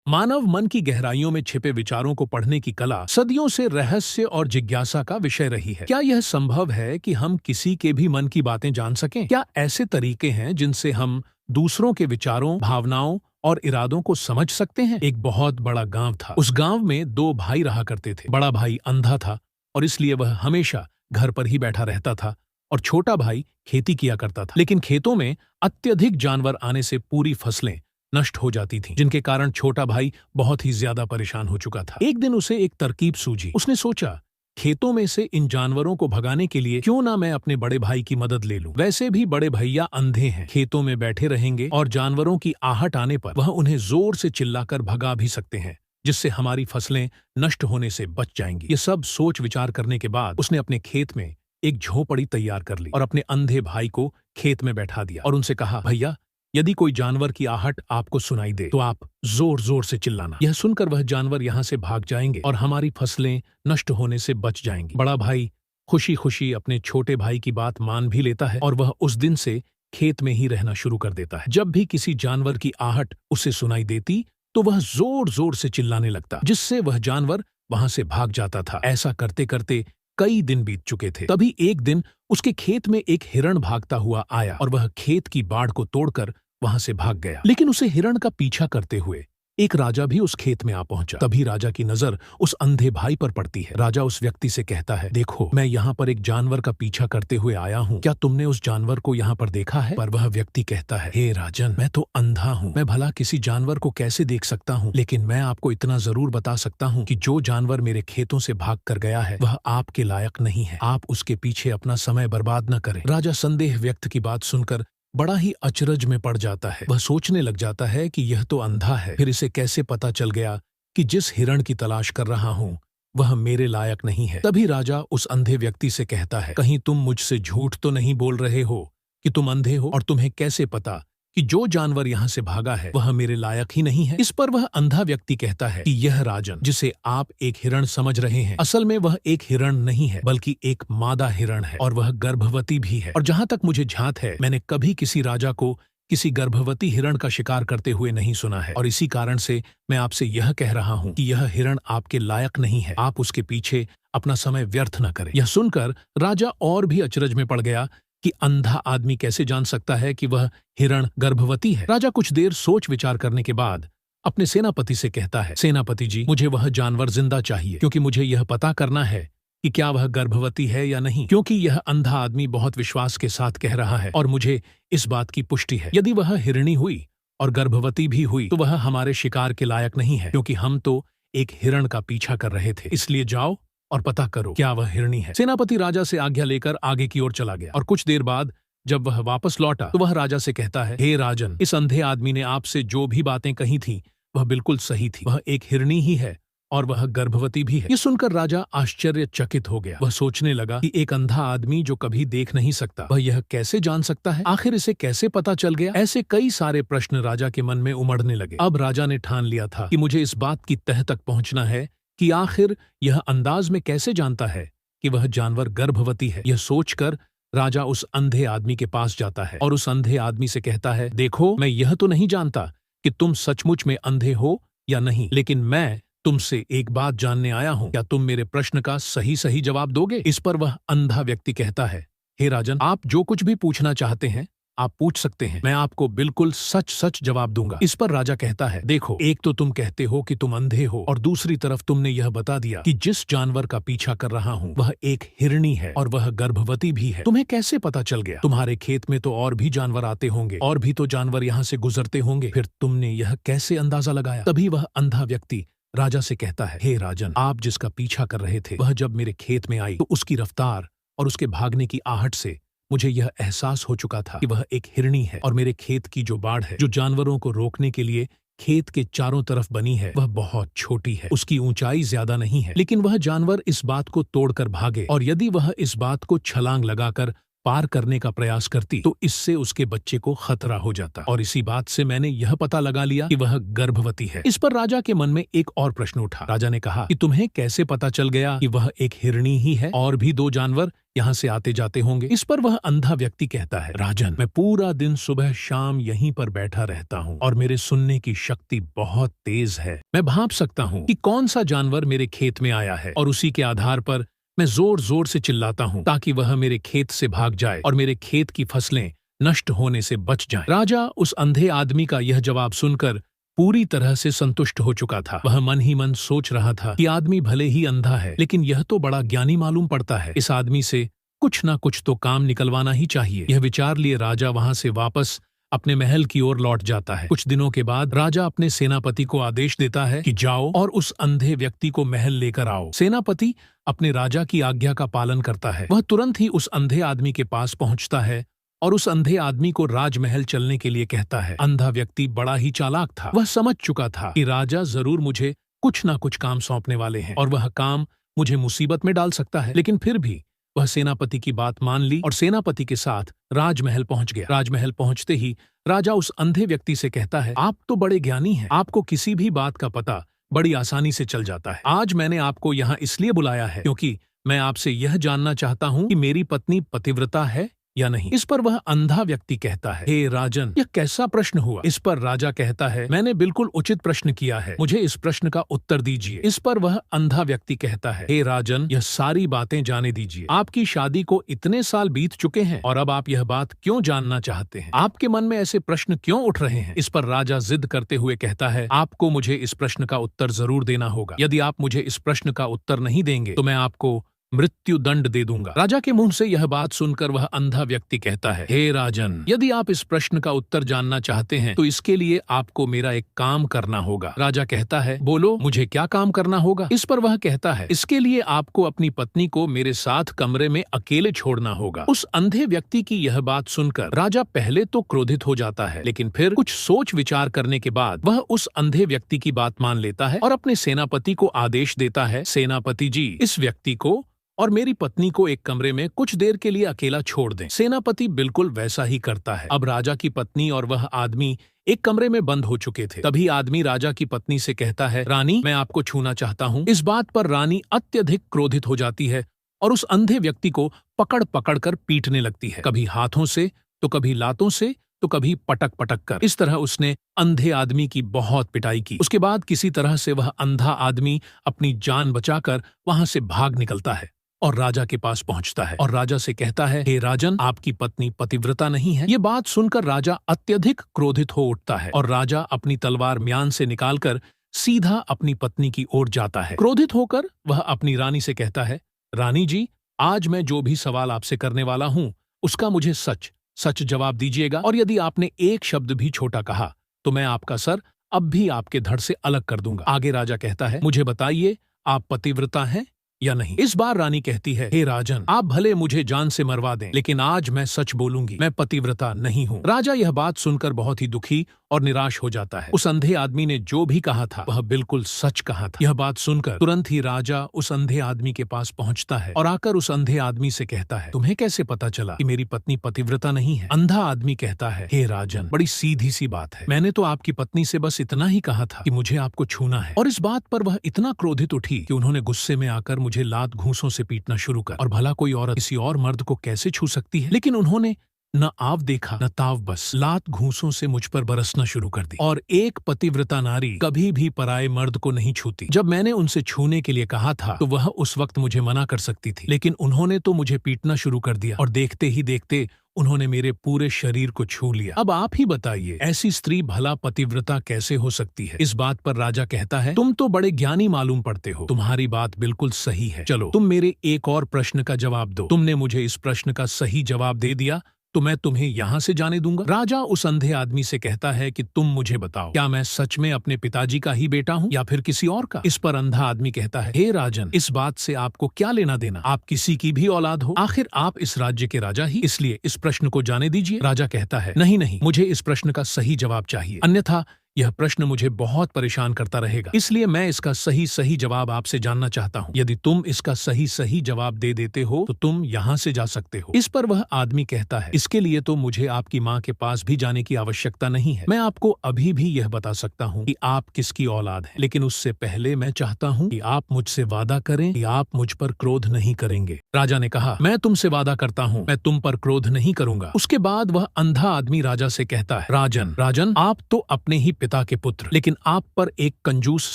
मानव मन की गहराइयों में छिपे विचारों को पढ़ने की कला सदियों से रहस्य और जिज्ञासा का विषय रही है। क्या यह संभव है कि हम किसी के भी मन की बातें जान सकें? क्या ऐसे तरीके हैं जिनसे हम दूसरों के विचारों, भावनाओं और इरादों को समझ सकते हैं? एक बहुत बड़ा गांव था। उस गांव में दो भाई रहा करते थे। बड़ा भाई अंधा था और इसलिए वह हमेशा घर पर ही बैठा रहता था और छोटा भाई खेती किया करता था। लेकिन खेतों में अत्यधिक जानवर आने से पूरी फसलें नष्ट हो जाती थीं, जिनके कारण छोटा भाई बहुत ही ज्यादा परेशान हो चुका था। एक दिन उसे एक तरकीब सूझी। उसने सोचा, खेतों में से इन जानवरों को भगाने के लिए क्यों ना मैं अपने बड़े भाई की मदद ले लूं। वैसे भी बड़े भैया अंधे हैं, खेतों में बैठे रहेंगे और जानवरों की आहट आने पर वह उन्हें जोर से चिल्लाकर भगा भी सकते हैं, जिससे हमारी फसलें नष्ट होने से बच जाएंगी। ये सब सोच विचार करने के बाद उसने अपने खेत में एक झोपड़ी तैयार कर ली और अपने अंधे भाई को खेत में बैठा दिया और उनसे कहा, भैया, यदि कोई जानवर की आहट आपको सुनाई दे तो आप जोर जोर से चिल्लाना। यह सुनकर वह जानवर यहाँ से भाग जाएंगे और हमारी फसलें नष्ट होने से बच जाएंगी। बड़ा भाई खुशी खुशी अपने छोटे भाई की बात मान भी लेता है और वह उस दिन से खेत में ही रहना शुरू कर देता है। जब भी किसी जानवर की आहट उसे सुनाई देती तो वह जोर जोर से चिल्लाने लगता, जिससे वह जानवर वहां से भाग जाता था। ऐसा करते करते कई दिन बीत चुके थे। तभी एक दिन उसके खेत में एक हिरण भागता हुआ आया और वह खेत की बाड़ को तोड़कर वहां से भाग गया। लेकिन उसे हिरण का पीछा करते हुए एक राजा भी उस खेत में आ पहुंचा। तभी राजा की नजर उस अंधे भाई पर पड़ती है। राजा उस व्यक्ति से कहता है, देखो, मैं यहाँ पर एक जानवर का पीछा करते हुए आया हूँ, क्या तुमने उस जानवर को यहाँ पर देखा है? पर वह व्यक्ति कहता है, हे राजन, मैं तो अंधा हूँ, मैं भला किसी जानवर को कैसे देख सकता हूँ? लेकिन मैं आपको इतना जरूर बता सकता हूँ कि जो जानवर मेरे खेतों से भाग कर गया है वह आपके लायक नहीं है। आप उसके पीछे अपना समय बर्बाद न करें। राजा संदेह व्यक्त की बात सुनकर बड़ा ही अचरज में पड़ जाता है। वह सोचने लग जाता है कि यह तो अंधा है, फिर इसे कैसे पता चल गया कि जिस हिरण की तलाश कर रहा हूँ वह मेरे लायक नहीं है। तभी राजा उस अंधे व्यक्ति से कहता है, कहीं तुम मुझसे झूठ तो नहीं बोल रहे हो कि तुम अंधे हो? और तुम्हें कैसे पता कि जो जानवर यहाँ से भागा है वह मेरे लायक ही नहीं है? इस पर वह अंधा व्यक्ति कहता है कि यह राजन, जिसे आप एक हिरण समझ रहे हैं, असल में वह एक हिरण नहीं है बल्कि एक मादा हिरण है और वह गर्भवती भी है। और जहाँ तक मुझे झांत है, मैंने कभी किसी राजा को किसी गर्भवती हिरण का शिकार करते हुए नहीं सुना है और इसी कारण से मैं आपसे यह कह रहा हूँ कि यह हिरण आपके लायक नहीं है। आप उसके पीछे अपना समय व्यर्थ न करें। यह सुनकर राजा और भी अचरज में पड़ गया कि अंधा आदमी कैसे जान सकता है कि वह हिरण गर्भवती है। राजा कुछ देर सोच विचार करने के बाद अपने सेनापति से कहता है, सेनापति जी, मुझे वह जानवर जिंदा चाहिए, क्योंकि मुझे यह पता करना है कि क्या वह गर्भवती है या नहीं, क्योंकि यह अंधा आदमी बहुत विश्वास के साथ कह रहा है और मुझे इस बात की पुष्टि है। यदि वह हिरणी हुई और गर्भवती भी हुई तो वह हमारे शिकार के लायक नहीं है, क्योंकि हम तो एक हिरण का पीछा कर रहे थे। इसलिए जाओ और पता करो क्या वह हिरणी है। सेनापति राजा से आज्ञा लेकर आगे की ओर चला गया और कुछ देर बाद जब वह वापस लौटा तो वह राजा से कहता है, हे राजन, इस अंधे आदमी ने आपसे जो भी बातें कही थी वह बिल्कुल सही थी। वह एक हिरणी ही है और वह गर्भवती भी है। ये सुनकर राजा आश्चर्यचकित हो गया। वह सोचने लगा कि एक अंधा आदमी जो कभी देख नहीं सकता, वह यह कैसे जान सकता है? आखिर इसे कैसे पता चल गया? ऐसे कई सारे प्रश्न राजा के मन में उमड़ने लगे। अब राजा ने ठान लिया था कि मुझे इस बात की तह तक पहुंचना है कि आखिर यह अंदाज में कैसे जानता है कि वह जानवर गर्भवती है। यह सोचकर राजा उस अंधे आदमी के पास जाता है और उस अंधे आदमी से कहता है, देखो, मैं यह तो नहीं जानता कि तुम सचमुच में अंधे हो या नहीं, लेकिन मैं तुमसे एक बात जानने आया हूं। क्या तुम मेरे प्रश्न का सही सही जवाब दोगे? इस पर वह अंधा व्यक्ति कहता है, हे राजन, आप जो कुछ भी पूछना चाहते हैं आप पूछ सकते हैं, मैं आपको बिल्कुल सच सच जवाब दूंगा। इस पर राजा कहता है, देखो, एक तो तुम कहते हो कि तुम अंधे हो और दूसरी तरफ तुमने यह बता दिया कि जिस जानवर का पीछा कर रहा हूँ वह एक हिरणी है और वह गर्भवती भी है। तुम्हें कैसे पता चल गया? तुम्हारे खेत में तो और भी जानवर आते होंगे और भी तो जानवर यहाँ से गुजरते होंगे, फिर तुमने यह कैसे अंदाजा लगाया? तभी वह अंधा व्यक्ति राजा से कहता है, हे राजन, आप जिसका पीछा कर रहे थे वह जब मेरे खेत में आई तो उसकी रफ्तार और उसके भागने की आहट से मुझे यह एहसास हो चुका था कि वह एक हिरणी है और मेरे खेत की जो बाड़ है, जो जानवरों को रोकने के लिए खेत के चारों तरफ बनी है, वह बहुत छोटी है। उसकी ऊंचाई ज्यादा नहीं है, लेकिन वह जानवर इस बात को तोड़कर भागे और यदि वह इस बात को छलांग लगाकर पार करने का प्रयास करती तो इससे उसके बच्चे को खतरा हो जाता, और इसी बात से मैंने यह पता लगा लिया कि वह गर्भवती है। इस पर राजा के मन में एक और प्रश्न उठा। राजा ने कहा कि तुम्हें कैसे पता चल गया कि वह एक हिरणी ही है, और भी 2 जानवर यहाँ से आते जाते होंगे? इस पर वह अंधा व्यक्ति कहता है, राजन, मैं पूरा दिन सुबह शाम यहीं पर बैठा रहता हूँ और मेरे सुनने की शक्ति बहुत तेज है। मैं भांप सकता हूँ कि कौन सा जानवर मेरे खेत में आया है, और उसी के आधार पर मैं जोर जोर से चिल्लाता हूँ ताकि वह मेरे खेत से भाग जाए और मेरे खेत की फसलें नष्ट होने से बच जाएं। राजा उस अंधे आदमी का यह जवाब सुनकर पूरी तरह से संतुष्ट हो चुका था। वह मन ही मन सोच रहा था कि आदमी भले ही अंधा है, लेकिन यह तो बड़ा ज्ञानी मालूम पड़ता है। इस आदमी से कुछ ना कुछ तो काम निकलवाना ही चाहिए। यह विचार लिए राजा वहां से वापस अपने महल की ओर लौट जाता है। कुछ दिनों के बाद राजा अपने सेनापति को आदेश देता है कि जाओ और उस अंधे व्यक्ति को महल लेकर आओ। सेनापति अपने राजा की आज्ञा का पालन करता है। वह तुरंत ही उस अंधे आदमी के पास पहुंचता है और उस अंधे आदमी को राजमहल चलने के लिए कहता है। अंधा व्यक्ति बड़ा ही चालाक था। वह समझ चुका था कि राजा जरूर मुझे कुछ ना कुछ काम सौंपने वाले हैं और वह काम मुझे मुसीबत में डाल सकता है, लेकिन फिर भी वह सेनापति की बात मान ली और सेनापति के साथ राजमहल पहुंच गया। राजमहल पहुंचते ही राजा उस अंधे व्यक्ति से कहता है, आप तो बड़े ज्ञानी हैं, आपको किसी भी बात का पता बड़ी आसानी से चल जाता है। आज मैंने आपको यहाँ इसलिए बुलाया है क्योंकि मैं आपसे यह जानना चाहता हूँ कि मेरी पत्नी पतिव्रता है या नहीं। इस पर वह अंधा व्यक्ति कहता है, हे राजन, यह कैसा प्रश्न हुआ? इस पर राजा कहता है, मैंने बिल्कुल उचित प्रश्न किया है, मुझे इस प्रश्न का उत्तर दीजिए। इस पर वह अंधा व्यक्ति कहता है, हे राजन, यह सारी बातें जाने दीजिए। आपकी शादी को इतने साल बीत चुके हैं और अब आप यह बात क्यों जानना चाहते हैं? आपके मन में ऐसे प्रश्न क्यों उठ रहे हैं? इस पर राजा जिद करते हुए कहता है, आपको मुझे इस प्रश्न का उत्तर जरूर देना होगा। यदि आप मुझे इस प्रश्न का उत्तर नहीं देंगे तो मैं आपको मृत्यु दंड दे दूंगा। राजा के मुंह से यह बात सुनकर वह अंधा व्यक्ति कहता है, हे राजन, यदि आप इस प्रश्न का उत्तर जानना चाहते हैं तो इसके लिए आपको मेरा एक काम करना होगा। राजा कहता है, बोलो, मुझे क्या काम करना होगा? इस पर वह कहता है, इसके लिए आपको अपनी पत्नी को मेरे साथ कमरे में अकेले छोड़ना होगा। उस अंधे व्यक्ति की यह बात सुनकर राजा पहले तो क्रोधित हो जाता है, लेकिन फिर कुछ सोच विचार करने के बाद वह उस अंधे व्यक्ति की बात मान लेता है और अपने सेनापति को आदेश देता है, सेनापति जी, इस व्यक्ति को और मेरी पत्नी को एक कमरे में कुछ देर के लिए अकेला छोड़ दें। सेनापति बिल्कुल वैसा ही करता है। अब राजा की पत्नी और वह आदमी एक कमरे में बंद हो चुके थे। तभी आदमी राजा की पत्नी से कहता है, रानी, मैं आपको छूना चाहता हूँ। इस बात पर रानी अत्यधिक क्रोधित हो जाती है और उस अंधे व्यक्ति को पकड़ पकड़ कर पीटने लगती है, कभी हाथों से तो कभी लातों से तो कभी पटक पटक कर। इस तरह उसने अंधे आदमी की बहुत पिटाई की। उसके बाद किसी तरह से वह अंधा आदमी अपनी जान बचाकर वहां से भाग निकलता है और राजा के पास पहुंचता है और राजा से कहता है, हे राजन, आपकी पत्नी पतिव्रता नहीं है। ये बात सुनकर राजा अत्यधिक क्रोधित हो उठता है और राजा अपनी तलवार म्यान से निकालकर सीधा अपनी पत्नी की ओर जाता है। क्रोधित होकर वह अपनी रानी से कहता है, रानी जी, आज मैं जो भी सवाल आपसे करने वाला हूँ उसका मुझे सच सच जवाब दीजिएगा, और यदि आपने एक शब्द भी छोटा कहा तो मैं आपका सर अब भी आपके धड़ से अलग कर दूंगा। आगे राजा कहता है, मुझे बताइए, आप पतिव्रता हैं या नहीं? इस बार रानी कहती है, हे राजन, आप भले मुझे जान से मरवा दें, लेकिन आज मैं सच बोलूंगी, मैं पतिव्रता नहीं हूँ। राजा यह बात सुनकर बहुत ही दुखी और निराश हो जाता है। उस अंधे आदमी ने जो भी कहा था वह बिल्कुल सच कहा था। यह बात सुनकर तुरंत ही राजा उस अंधे आदमी के पास पहुंचता है और आकर उस अंधे आदमी से कहता है, तुम्हें कैसे पता चला कि मेरी पत्नी पतिव्रता नहीं है? अंधा आदमी कहता है, हे राजन, बड़ी सीधी सी बात है, मैंने तो आपकी पत्नी से बस इतना ही कहा था कि मुझे आपको छूना है, और इस बात पर वह इतना क्रोधित उठी कि उन्होंने गुस्से में आकर मुझे लात घूंसों से पीटना शुरू कर। और भला कोई औरत किसी और मर्द को कैसे छू सकती है? लेकिन उन्होंने न आव देखा न ताव, बस लात घूंसों से मुझ पर बरसना शुरू कर दी। और एक पतिव्रता नारी कभी भी पराये मर्द को नहीं छूती। जब मैंने उनसे छूने के लिए कहा था तो वह उस वक्त मुझे मना कर सकती थी, लेकिन उन्होंने तो मुझे पीटना शुरू कर दिया और देखते ही देखते उन्होंने मेरे पूरे शरीर को छू लिया। अब आप ही बताइए, ऐसी स्त्री भला पतिव्रता कैसे हो सकती है? इस बात पर राजा कहता है, तुम तो बड़े ज्ञानी मालूम पड़ते हो, तुम्हारी बात बिल्कुल सही है। चलो, तुम मेरे एक और प्रश्न का जवाब दो। तुमने मुझे इस प्रश्न का सही जवाब दे दिया तो मैं तुम्हें यहाँ से जाने दूंगा। राजा उस अंधे आदमी से कहता है कि तुम मुझे बताओ, क्या मैं सच में अपने पिताजी का ही बेटा हूँ या फिर किसी और का? इस पर अंधा आदमी कहता है, हे राजन, इस बात से आपको क्या लेना देना? आप किसी की भी औलाद हो, आखिर आप इस राज्य के राजा ही, इसलिए इस प्रश्न को जाने दीजिए। राजा कहता है, नहीं नहीं, मुझे इस प्रश्न का सही जवाब चाहिए, अन्यथा यह प्रश्न मुझे बहुत परेशान करता रहेगा, इसलिए मैं इसका सही सही जवाब आपसे जानना चाहता हूँ। यदि तुम इसका सही सही जवाब दे देते हो तो तुम यहाँ से जा सकते हो। इस पर वह आदमी कहता है, इसके लिए तो मुझे आपकी माँ के पास भी जाने की आवश्यकता नहीं है। मैं आपको अभी भी यह बता सकता हूँ कि आप किसकी औलाद हैं, लेकिन उससे पहले मैं चाहता हूँ कि आप मुझसे वादा करें कि आप मुझ पर क्रोध नहीं करेंगे। राजा ने कहा, मैं तुमसे वादा करता हूँ, मैं तुम पर क्रोध नहीं करूंगा। उसके बाद वह अंधा आदमी राजा से कहता है, राजन, आप तो अपने ही पिता के पुत्र, लेकिन आप पर एक कंजूस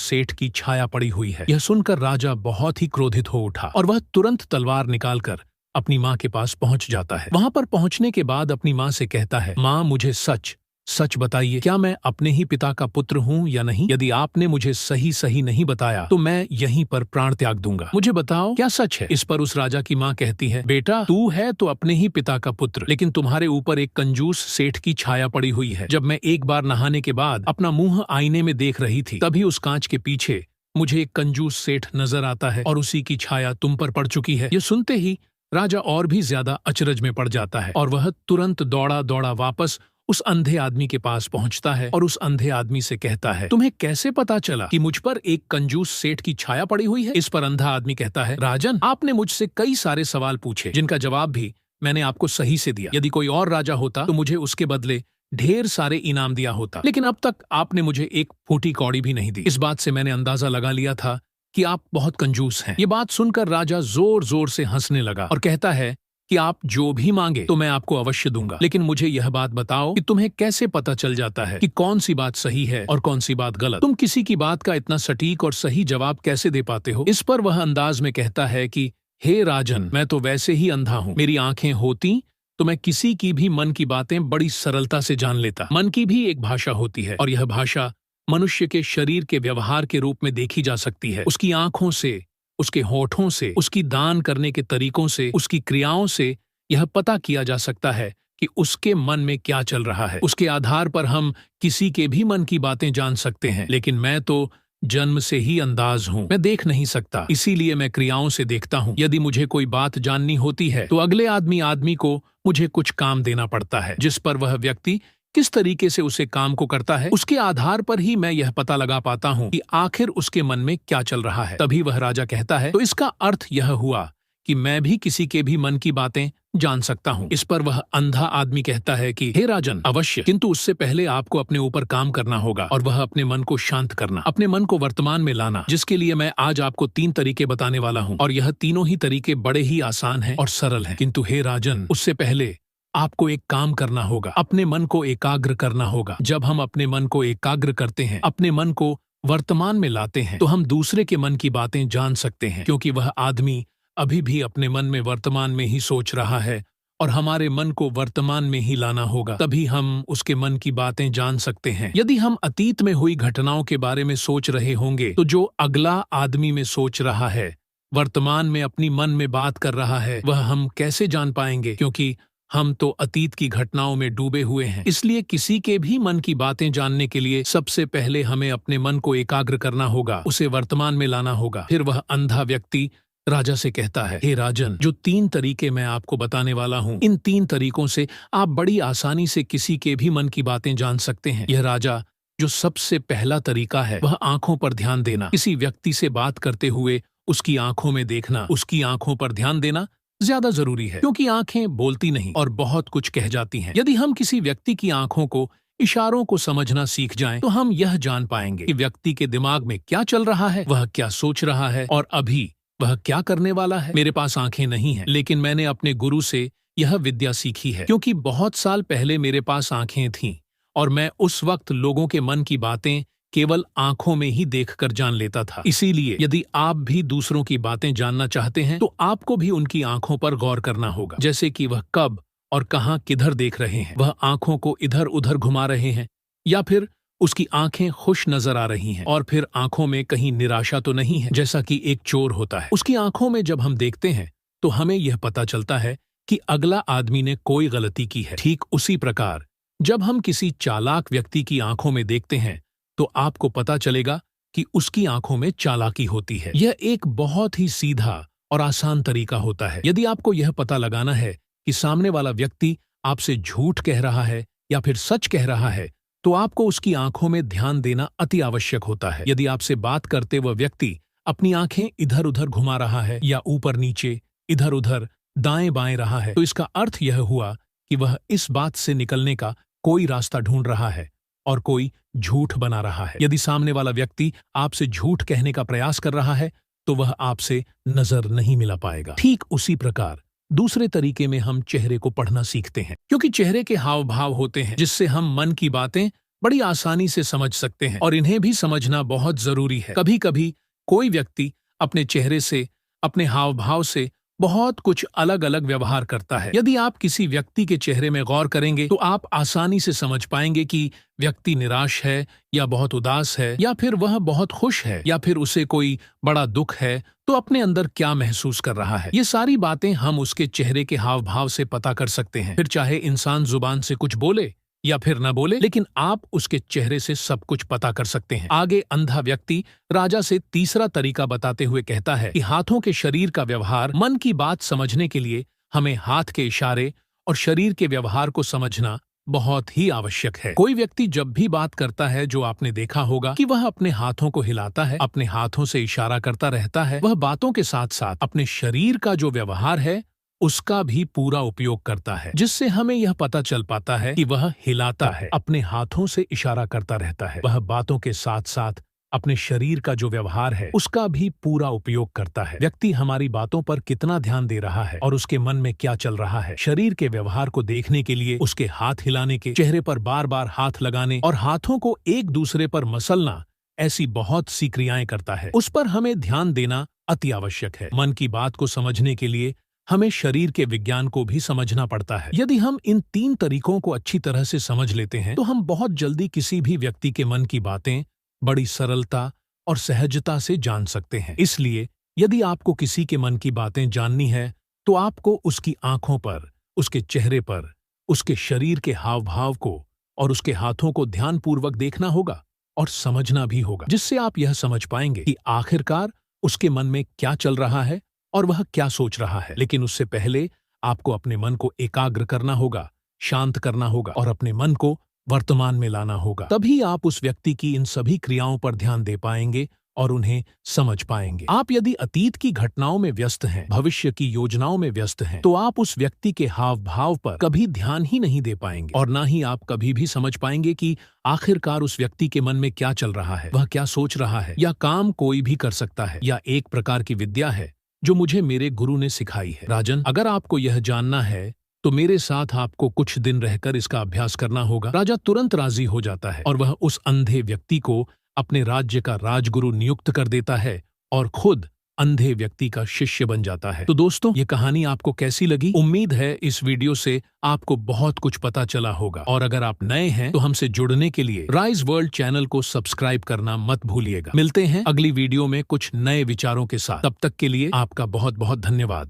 सेठ की छाया पड़ी हुई है। यह सुनकर राजा बहुत ही क्रोधित हो उठा और वह तुरंत तलवार निकालकर अपनी माँ के पास पहुंच जाता है। वहां पर पहुंचने के बाद अपनी माँ से कहता है, माँ मुझे सच सच बताइए, क्या मैं अपने ही पिता का पुत्र हूँ या नहीं? यदि आपने मुझे सही सही नहीं बताया तो मैं यहीं पर प्राण त्याग दूंगा। मुझे बताओ क्या सच है? इस पर उस राजा की माँ कहती है, बेटा तू है तो अपने ही पिता का पुत्र, लेकिन तुम्हारे ऊपर एक कंजूस सेठ की छाया पड़ी हुई है। जब मैं एक बार नहाने के बाद अपना मुंह आईने में देख रही थी, तभी उस कांच के पीछे मुझे एक कंजूस सेठ नजर आता है और उसी की छाया तुम पर पड़ चुकी है। ये सुनते ही राजा और भी ज्यादा अचरज में पड़ जाता है और वह तुरंत दौड़ा दौड़ा वापस उस अंधे आदमी के पास पहुंचता है और उस अंधे आदमी से कहता है, तुम्हें कैसे पता चला कि मुझ पर एक कंजूस सेठ की छाया पड़ी हुई है? इस पर अंधा आदमी कहता है, राजन, आपने मुझसे कई सारे सवाल पूछे जिनका जवाब भी मैंने आपको सही से दिया। यदि कोई और राजा होता तो मुझे उसके बदले ढेर सारे इनाम दिया होता, लेकिन अब तक आपने मुझे एक फूटी कौड़ी भी नहीं दी। इस बात से मैंने अंदाजा लगा लिया था कि आप बहुत कंजूस हैं। ये बात सुनकर राजा जोर जोर से हंसने लगा और कहता है कि आप जो भी मांगे तो मैं आपको अवश्य दूंगा, लेकिन मुझे यह बात बताओ कि तुम्हें कैसे पता चल जाता है कि कौन सी बात सही है और कौन सी बात गलत? तुम किसी की बात का इतना सटीक और सही जवाब कैसे दे पाते हो? इस पर वह अंदाज में कहता है कि हे राजन, मैं तो वैसे ही अंधा हूँ। मेरी आंखें होती तो मैं किसी की भी मन की बातें बड़ी सरलता से जान लेता। मन की भी एक भाषा होती है और यह भाषा मनुष्य के शरीर के व्यवहार के रूप में देखी जा सकती है। उसकी आंखों से, उसके होठों से, उसकी दान करने के तरीकों से, उसकी क्रियाओं से यह पता किया जा सकता है कि उसके मन में क्या चल रहा है। उसके आधार पर हम किसी के भी मन की बातें जान सकते हैं, लेकिन मैं तो जन्म से ही अंदाज हूँ, मैं देख नहीं सकता, इसीलिए मैं क्रियाओं से देखता हूँ। यदि मुझे कोई बात जाननी होती है तो अगले आदमी को मुझे कुछ काम देना पड़ता है, जिस पर वह व्यक्ति किस तरीके से उसे काम को करता है, उसके आधार पर ही मैं यह पता लगा पाता हूँ कि आखिर उसके मन में क्या चल रहा है। तभी वह राजा कहता है, तो इसका अर्थ यह हुआ कि मैं भी किसी के भी मन की बातें जान सकता हूँ। इस पर वह अंधा आदमी कहता है कि हे राजन, अवश्य, किंतु उससे पहले आपको अपने ऊपर काम करना होगा और वह अपने मन को शांत करना, अपने मन को वर्तमान में लाना, जिसके लिए मैं आज आपको 3 तरीके बताने वाला हूँ और यह तीनों ही तरीके बड़े ही आसान हैं और सरल हैं। किंतु हे राजन, उससे पहले आपको एक काम करना होगा, अपने मन को एकाग्र करना होगा। जब हम अपने मन को एकाग्र करते हैं, अपने मन को वर्तमान में लाते हैं, तो हम दूसरे के मन की बातें जान सकते हैं, क्योंकि वह आदमी अभी भी अपने मन में वर्तमान में ही सोच रहा है और हमारे मन को वर्तमान में ही लाना होगा, तभी हम उसके मन की बातें जान सकते हैं। यदि हम अतीत में हुई घटनाओं के बारे में सोच रहे होंगे तो जो अगला आदमी में सोच रहा है, वर्तमान में अपनी मन में बात कर रहा है, वह हम कैसे जान पाएंगे? क्योंकि हम तो अतीत की घटनाओं में डूबे हुए हैं। इसलिए किसी के भी मन की बातें जानने के लिए सबसे पहले हमें अपने मन को एकाग्र करना होगा, उसे वर्तमान में लाना होगा। फिर वह अंधा व्यक्ति राजा से कहता है, हे राजन, जो 3 तरीके मैं आपको बताने वाला हूँ, इन 3 तरीकों से आप बड़ी आसानी से किसी के भी मन की बातें जान सकते हैं। यह राजा, जो सबसे पहला तरीका है वह आंखों पर ध्यान देना। किसी व्यक्ति से बात करते हुए उसकी आंखों में देखना, उसकी आंखों पर ध्यान देना ज्यादा जरूरी है, क्योंकि आंखें बोलती नहीं और बहुत कुछ कह जाती हैं। यदि हम किसी व्यक्ति की आंखों को, इशारों को समझना सीख जाएं, तो हम यह जान पाएंगे कि व्यक्ति के दिमाग में क्या चल रहा है, वह क्या सोच रहा है और अभी वह क्या करने वाला है। मेरे पास आंखें नहीं हैं, लेकिन मैंने अपने गुरु से यह विद्या सीखी है, क्योंकि बहुत साल पहले मेरे पास आंखें थीं और मैं उस वक्त लोगों के मन की बातें केवल आंखों में ही देखकर जान लेता था। इसीलिए यदि आप भी दूसरों की बातें जानना चाहते हैं तो आपको भी उनकी आंखों पर गौर करना होगा, जैसे कि वह कब और कहां किधर देख रहे हैं, वह आंखों को इधर उधर घुमा रहे हैं या फिर उसकी आंखें खुश नजर आ रही हैं, और फिर आंखों में कहीं निराशा तो नहीं है, जैसा कि एक चोर होता है। उसकी आंखों में जब हम देखते हैं तो हमें यह पता चलता है कि अगला आदमी ने कोई गलती की है। ठीक उसी प्रकार जब हम किसी चालाक व्यक्ति की आंखों में देखते हैं तो आपको पता चलेगा कि उसकी आंखों में चालाकी होती है। यह एक बहुत ही सीधा और आसान तरीका होता है। यदि आपको यह पता लगाना है कि सामने वाला व्यक्ति आपसे झूठ कह रहा है या फिर सच कह रहा है, तो आपको उसकी आंखों में ध्यान देना अति आवश्यक होता है। यदि आपसे बात करते वह व्यक्ति अपनी आंखें इधर उधर घुमा रहा है या ऊपर नीचे, इधर उधर, दाएं बाएं रहा है, तो इसका अर्थ यह हुआ कि वह इस बात से निकलने का कोई रास्ता ढूंढ रहा है और कोई झूठ बना रहा है। यदि सामने वाला व्यक्ति आपसे झूठ कहने का प्रयास कर रहा है तो वह आपसे नजर नहीं मिला पाएगा। ठीक उसी प्रकार दूसरे तरीके में हम चेहरे को पढ़ना सीखते हैं, क्योंकि चेहरे के हाव भाव होते हैं जिससे हम मन की बातें बड़ी आसानी से समझ सकते हैं और इन्हें भी समझना बहुत जरूरी है। कभी कभी कोई व्यक्ति अपने चेहरे से, अपने हाव भाव से बहुत कुछ अलग अलग व्यवहार करता है। यदि आप किसी व्यक्ति के चेहरे में गौर करेंगे तो आप आसानी से समझ पाएंगे कि व्यक्ति निराश है या बहुत उदास है, या फिर वह बहुत खुश है, या फिर उसे कोई बड़ा दुख है, तो अपने अंदर क्या महसूस कर रहा है। ये सारी बातें हम उसके चेहरे के हाव भाव से पता कर सकते हैं। फिर चाहे इंसान जुबान से कुछ बोले या फिर न बोले, लेकिन आप उसके चेहरे से सब कुछ पता कर सकते हैं। आगे अंधा व्यक्ति राजा से तीसरा तरीका बताते हुए कहता है कि हाथों के शरीर का व्यवहार, मन की बात समझने के लिए हमें हाथ के इशारे और शरीर के व्यवहार को समझना बहुत ही आवश्यक है। कोई व्यक्ति जब भी बात करता है, जो आपने देखा होगा कि वह अपने हाथों को हिलाता है, अपने हाथों से इशारा करता रहता है, वह बातों के साथ साथ अपने शरीर का जो व्यवहार है उसका भी पूरा उपयोग करता है, जिससे हमें यह पता चल पाता है कि वह हिलाता है, अपने हाथों से इशारा करता रहता है। वह बातों के साथ साथ अपने शरीर का जो व्यवहार है उसका भी पूरा उपयोग करता है। व्यक्ति हमारी बातों पर कितना ध्यान दे रहा है और उसके मन में क्या चल रहा है, शरीर के व्यवहार को देखने के लिए उसके हाथ हिलाने के, चेहरे पर बार बार हाथ लगाने और हाथों को एक दूसरे पर मसलना, ऐसी बहुत सी क्रियाएं करता है। उस पर हमें ध्यान देना अति आवश्यक है। मन की बात को समझने के लिए हमें शरीर के विज्ञान को भी समझना पड़ता है। यदि हम इन 3 तरीकों को अच्छी तरह से समझ लेते हैं तो हम बहुत जल्दी किसी भी व्यक्ति के मन की बातें बड़ी सरलता और सहजता से जान सकते हैं। इसलिए यदि आपको किसी के मन की बातें जाननी है तो आपको उसकी आंखों पर, उसके चेहरे पर, उसके शरीर के हाव भाव को और उसके हाथों को ध्यानपूर्वक देखना होगा और समझना भी होगा, जिससे आप यह समझ पाएंगे कि आखिरकार उसके मन में क्या चल रहा है और वह क्या सोच रहा है। लेकिन उससे पहले आपको अपने मन को एकाग्र करना होगा, शांत करना होगा और अपने मन को वर्तमान में लाना होगा। तभी आप उस व्यक्ति की इन सभी क्रियाओं पर ध्यान दे पाएंगे और उन्हें समझ पाएंगे। आप यदि अतीत की घटनाओं में व्यस्त हैं, भविष्य की योजनाओं में व्यस्त हैं, तो आप उस व्यक्ति के हाव भाव पर कभी ध्यान ही नहीं दे पाएंगे और ना ही आप कभी भी समझ पाएंगे कि आखिरकार उस व्यक्ति के मन में क्या चल रहा है, वह क्या सोच रहा है। यह काम कोई भी कर सकता है, या एक प्रकार की विद्या है जो मुझे मेरे गुरु ने सिखाई है। राजन, अगर आपको यह जानना है तो मेरे साथ आपको कुछ दिन रहकर इसका अभ्यास करना होगा। राजा तुरंत राजी हो जाता है और वह उस अंधे व्यक्ति को अपने राज्य का राजगुरु नियुक्त कर देता है और खुद अंधे व्यक्ति का शिष्य बन जाता है। तो दोस्तों, ये कहानी आपको कैसी लगी? उम्मीद है इस वीडियो से आपको बहुत कुछ पता चला होगा। और अगर आप नए हैं तो हमसे जुड़ने के लिए राइज वर्ल्ड चैनल को सब्सक्राइब करना मत भूलिएगा। मिलते हैं अगली वीडियो में कुछ नए विचारों के साथ। तब तक के लिए आपका बहुत बहुत धन्यवाद।